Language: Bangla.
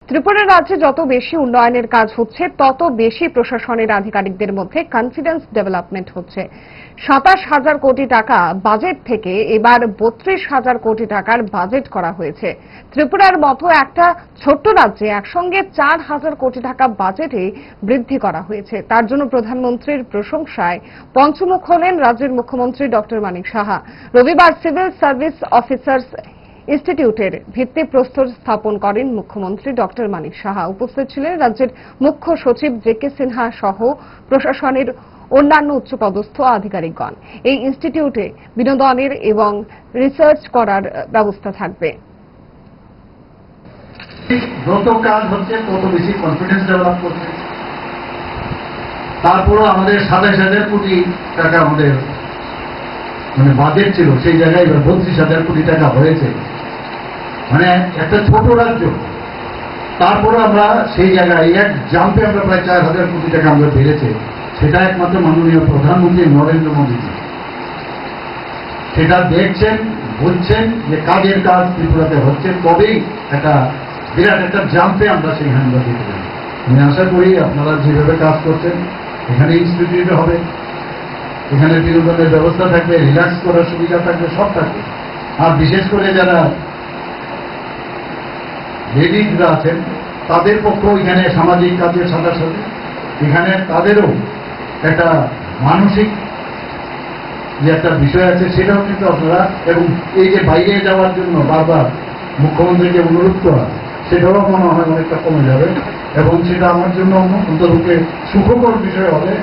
ত্রিপুরা রাজ্যে যত বেশি উন্নয়নের কাজ হচ্ছে তত বেশি প্রশাসনের আধিকারিকদের মধ্যে কনফিডেন্স ডেভেলপমেন্ট হচ্ছে। ২৭,০০০ কোটি টাকা বাজেট থেকে এবার ৩২,০০০ কোটি টাকার বাজেট করা হয়েছে। ত্রিপুরার মতো একটা ছোট্ট রাজ্যে একসঙ্গে ৪,০০০ কোটি টাকা বাজেটে বৃদ্ধি করা হয়েছে। তার জন্য প্রধানমন্ত্রীর প্রশংসায় পঞ্চমুখ হলেন রাজ্যের মুখ্যমন্ত্রী ডক্টর মানিক সাহা। রবিবার সিভিল সার্ভিস অফিসার্স ইনস্টিটিউটের ভিত্তিপ্রস্তর স্থাপন করেন মুখ্যমন্ত্রী ডক্টর মানিক সাহা। উপস্থিত ছিলেন রাজ্যের মুখ্য সচিব জে.কে. সিনহা সহ প্রশাসনের অন্যান্য উচ্চপদস্থ আধিকারিকগণ। এই ইনস্টিটিউটে বিনোদনের এবং রিসার্চ করার ব্যবস্থা থাকবে। যত কাজ হচ্ছে তত বেশি কনফিডেন্স ডেভেলপ করছে। তারপরও আমাদের ২৭,০০০ কোটি টাকা আমাদের বাজেট ছিল, সেই জায়গায় ৩২,০০০ কোটি টাকা হয়েছে। একটা ছোট রাজ্য, তারপরে আমরা সেই জায়গায় এক জাম্পে আমরা প্রায় ৪,০০০ কোটি টাকা আমরা বেড়েছে। সেটা একমাত্র মাননীয় প্রধানমন্ত্রী নরেন্দ্র মোদীজি সেটা দেখছেন, বুঝছেন যে কাজের কাজ ত্রিপুরাতে হচ্ছে, তবেই একটা বিরাট একটা জাম্পে আমরা সেইখানে দিতে পারি। আমি আশা করি আপনারা যেভাবে কাজ করছেন, এখানে ইনস্টিটিউট হবে, এখানে বিনোদনের ব্যবস্থা থাকবে, রিল্যাক্স করার সুবিধা থাকবে, সব থাকবে। আর বিশেষ করে যারা লেডিজরা আছেন তাদের পক্ষেও এখানে সামাজিক কাজের সাথে সাথে এখানে তাদেরও একটা মানসিক যে একটা বিষয় আছে সেটাও কিন্তু আপনারা, এবং এই যে বাইরে যাওয়ার জন্য বারবার মুখ্যমন্ত্রীকে অনুরোধ করা, সেটাও মনে হয় অনেকটা কমে যাবে এবং সেটা আমার জন্য অন্তরূপে সুখকর বিষয় হবে।